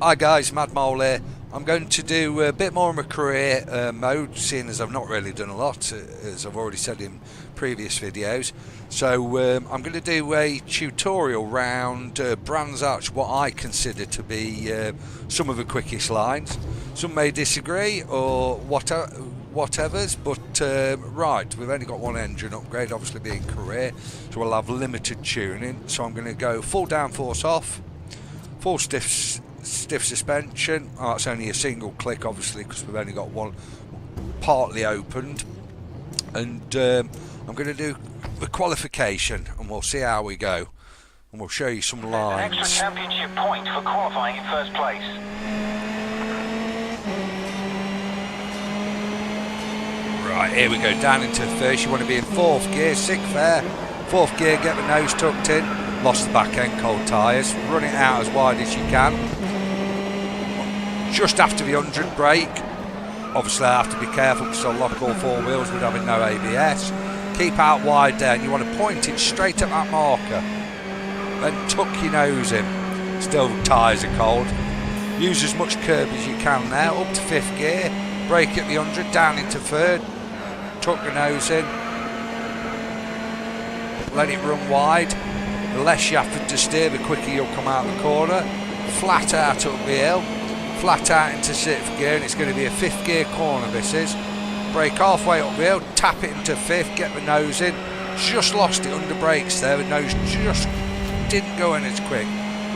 Hi guys, Mad Mole here. I'm going to do a bit more of my career mode, seeing as I've not really done a lot, as I've already said in previous videos. So I'm going to do a tutorial round Brands Hatch, what I consider to be some of the quickest lines. Some may disagree or whatever's, but right, we've only got one engine upgrade, obviously being career, so we'll have limited tuning. So I'm going to go full downforce off, full stiff suspension. Oh, it's only a single click, obviously, because we've only got one partly opened. And I'm going to do the qualification, and we'll see how we go. And we'll show you some lines. An extra championship point for qualifying in first place. Right, here we go, down into first. You want to be in fourth gear, sick fair. Fourth gear, get the nose tucked in. Lost the back end, cold tyres. Run it out as wide as you can. Just after the 100 brake. Obviously I have to be careful because I'll lock all four wheels with having no ABS. Keep out wide there, and you want to point it straight at that marker. Then tuck your nose in. Still tyres are cold. Use as much curb as you can there, up to fifth gear. Brake at the 100, down into third. Tuck the nose in. Let it run wide. The less you have to steer, the quicker you'll come out the corner. Flat out up the hill. Flat out into sixth gear, and it's going to be a fifth gear corner, this is. Brake halfway up the hill, tap it into fifth, get the nose in. Just lost it under brakes there, the nose just didn't go in as quick.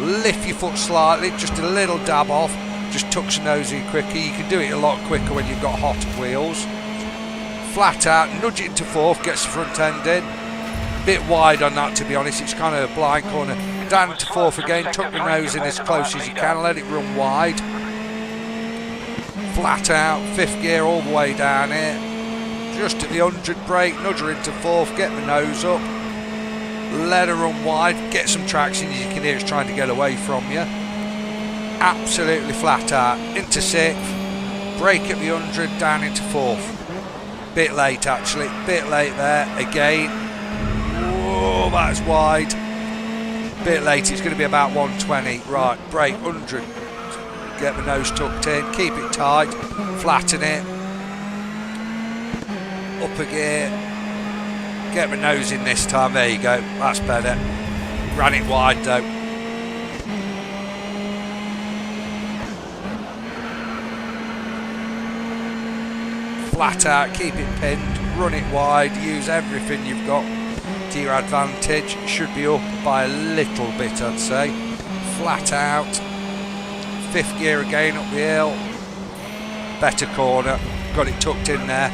Lift your foot slightly, just a little dab off, just tucks the nose in quicker. You can do it a lot quicker when you've got hot wheels. Flat out, nudge it into fourth, gets the front end in. Bit wide on that, to be honest, it's kind of a blind corner. Down into fourth again, tuck the nose in as close as you can, let it run wide. Flat out, fifth gear all the way down here. Just at the 100 brake, nudge her into fourth, get the nose up. Let her run wide, get some traction, as you can hear it's trying to get away from you. Absolutely flat out, into sixth, brake at the 100, down into fourth. Bit late actually, bit late there, again. Whoa, that's wide. Bit late, it's going to be about 120. Right, brake, 100. Get the nose tucked in, keep it tight, flatten it, up a gear, get the nose in this time, there you go, that's better. Ran it wide though. Flat out, keep it pinned, run it wide, use everything you've got to your advantage. It should be up by a little bit, I'd say. Flat out. Fifth gear again up the hill. Better corner. Got it tucked in there.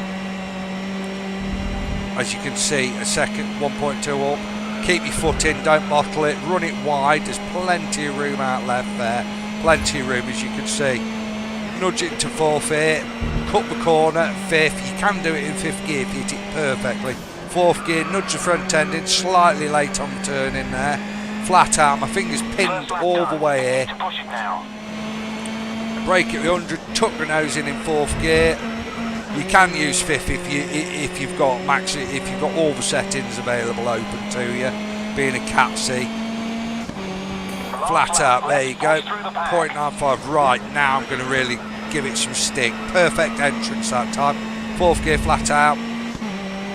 As you can see, a second, 1.2 up. Keep your foot in, don't bottle it. Run it wide. There's plenty of room out left there. Plenty of room, as you can see. Nudge it to fourth here. Cut the corner, fifth. You can do it in fifth gear if you hit it perfectly. Fourth gear, nudge the front end in. Slightly late on the turn in there. Flat out. My finger's pinned all the way here. Brake at the 100, tuck the nose in fourth gear. You can use fifth if you've got all the settings available open to you, being a cat C. Flat out, there you go. 0.95. Right, now I'm going to really give it some stick. Perfect entrance that time. Fourth gear, flat out.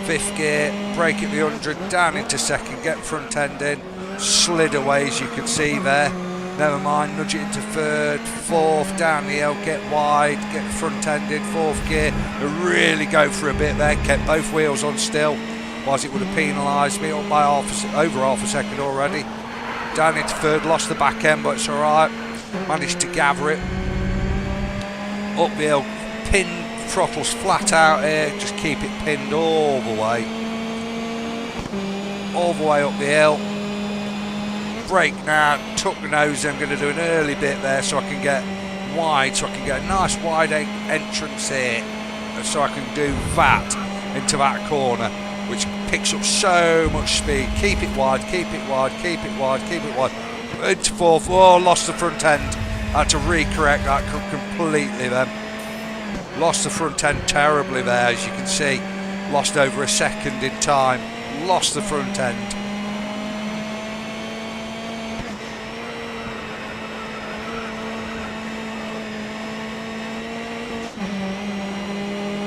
Fifth gear, brake at the 100, down into second, get front end in. Slid away, as you can see there. Never mind, nudge it into third, fourth, down the hill, get wide, get the front end in, fourth gear, really go for a bit there, kept both wheels on still, otherwise it would have penalised me, up by over half a second already. Down into third, lost the back end, but it's alright, managed to gather it. Up the hill, pinned, throttles flat out here, just keep it pinned all the way up the hill. Brake now, tuck the nose in. I'm going to do an early bit there so I can get wide, so I can get a nice wide entrance here, so I can do that into that corner, which picks up so much speed. Keep it wide, keep it wide, keep it wide, keep it wide. Into fourth, oh, lost the front end. I had to recorrect that completely then. Lost the front end terribly there, as you can see. Lost over a second in time. Lost the front end.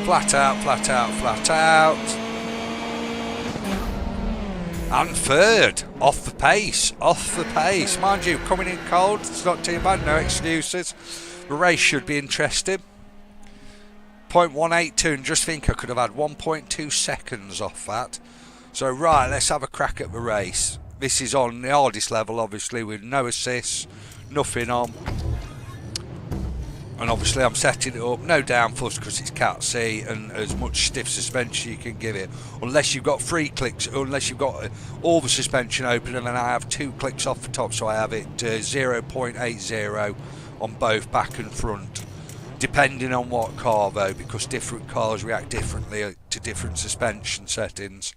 Flat out, flat out, flat out. And third, off the pace, off the pace. Mind you, coming in cold, it's not too bad, no excuses. The race should be interesting. 0.182, and just think I could have had 1.2 seconds off that. So right, let's have a crack at the race. This is on the hardest level, obviously, with no assists, nothing on. And obviously I'm setting it up, no downforce because it's Cat C, and as much stiff suspension you can give it. Unless you've got 3 clicks, unless you've got all the suspension open, and then I have 2 clicks off the top, so I have it 0.80 on both back and front. Depending on what car though, because different cars react differently to different suspension settings.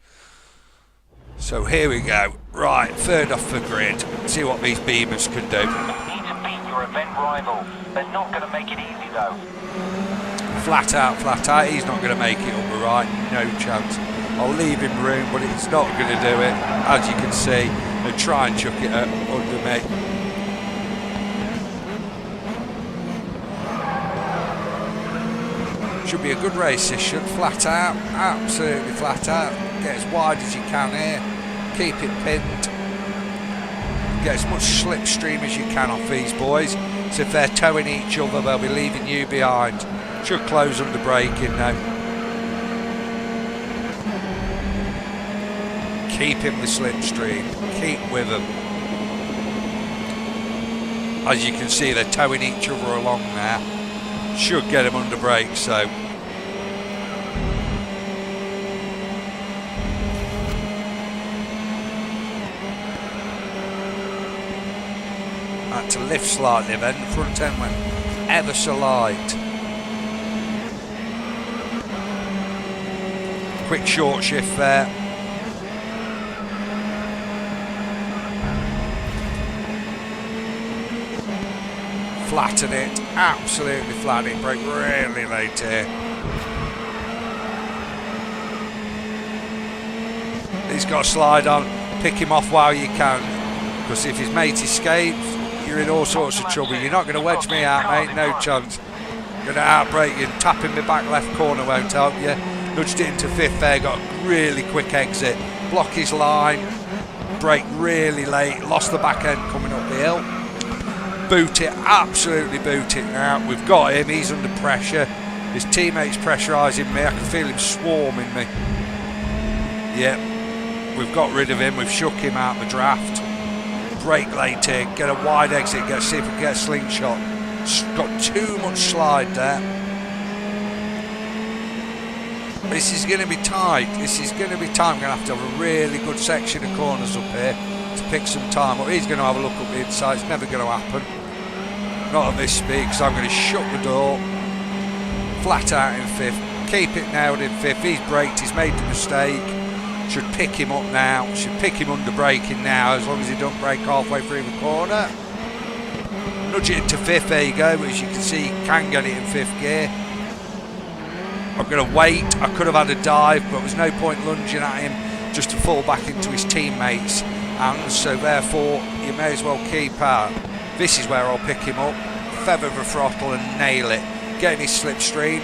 So here we go. Right, third off the grid. See what these beamers can do. You need to beat your event rival. They're not going to make it easy though. Flat out, flat out. He's not going to make it up the right. No chance. I'll leave him room, but he's not going to do it. As you can see, they try and chuck it under me. Should be a good race this should. Flat out, absolutely flat out. Get as wide as you can here. Keep it pinned. Get as much slipstream as you can off these boys. So if they're towing each other, they'll be leaving you behind. Should close under braking now. Keep him the slipstream. Keep with them. As you can see, they're towing each other along now. Should get him under brakes, so had to lift slightly then. The front end went ever so light. Quick short shift there. Flatten it, absolutely flatten it, brake really late here. He's got to slide on, pick him off while you can, because if his mate escapes, you're in all sorts of trouble. You're not going to wedge me out, mate, no chance. Going to outbrake you, tapping me back left corner won't help you. Nudged it into fifth there, got a really quick exit. Block his line, brake really late, lost the back end coming up the hill. Boot it, absolutely boot it now. We've got him, he's under pressure. His teammates pressurising me, I can feel him swarming me. Yep, we've got rid of him, we've shook him out the draft. Brake late here, get a wide exit, see if we can get a slingshot. Got too much slide there. This is going to be tight, this is going to be tight. I'm going to have a really good section of corners up here to pick some time. But he's going to have a look up the inside, it's never going to happen. Not at this speed, because I'm going to shut the door. Flat out in fifth. Keep it nailed in fifth. He's braked, he's made the mistake. Should pick him up now. Should pick him under braking now, as long as he don't brake halfway through the corner. Nudge it into fifth, there you go. As you can see, he can get it in fifth gear. I'm going to wait. I could have had a dive, but there's no point lunging at him just to fall back into his teammates. And so therefore, you may as well keep out. This is where I'll pick him up, feather the throttle and nail it. Getting his slipstream.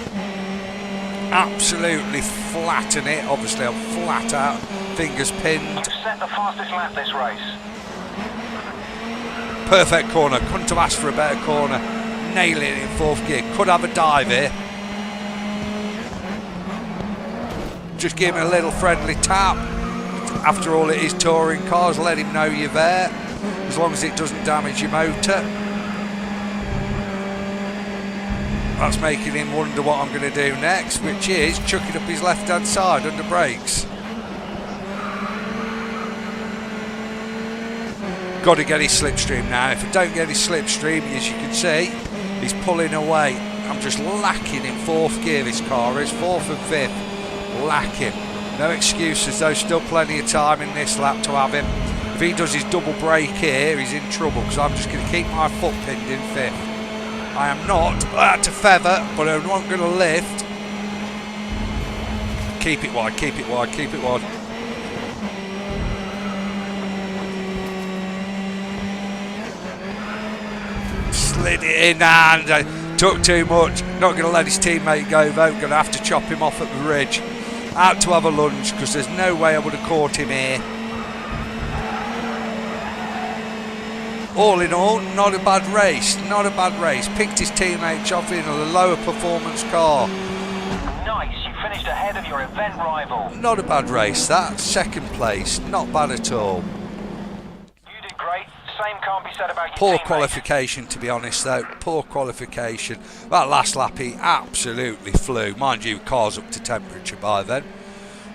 Absolutely flatten it. Obviously I'm flat out, fingers pinned. You've set the fastest lap this race. Perfect corner, couldn't have asked for a better corner. Nail it in fourth gear, could have a dive here. Just give him a little friendly tap. After all, it is touring cars, let him know you're there, as long as it doesn't damage your motor. That's making him wonder what I'm going to do next, which is chucking up his left hand side under brakes. Got to get his slipstream now. If I don't get his slipstream, as you can see, he's pulling away. I'm just lacking in fourth gear, this car is. Fourth and fifth, lacking. No excuses though, still plenty of time in this lap to have him. If he does his double brake here, he's in trouble, because I'm just going to keep my foot pinned in fifth. I am not. I had to feather, but I'm not going to lift. Keep it wide, keep it wide, keep it wide. Slid it in and Took too much. Not going to let his teammate go though. Going to have to chop him off at the ridge. Out to have a lunge because there's no way I would have caught him here. All in all, not a bad race. Not a bad race. Picked his teammates off in a lower performance car. Nice, you finished ahead of your event rival. Not a bad race that. Second place. Not bad at all. You did great. Same can't be said about your Poor teammate. qualification, to be honest though. Poor qualification. That last lap he absolutely flew. Mind you, car's up to temperature by then.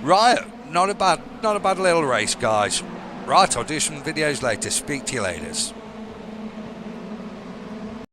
Right, not a bad little race, guys. Right, I'll do some videos later. Speak to you later.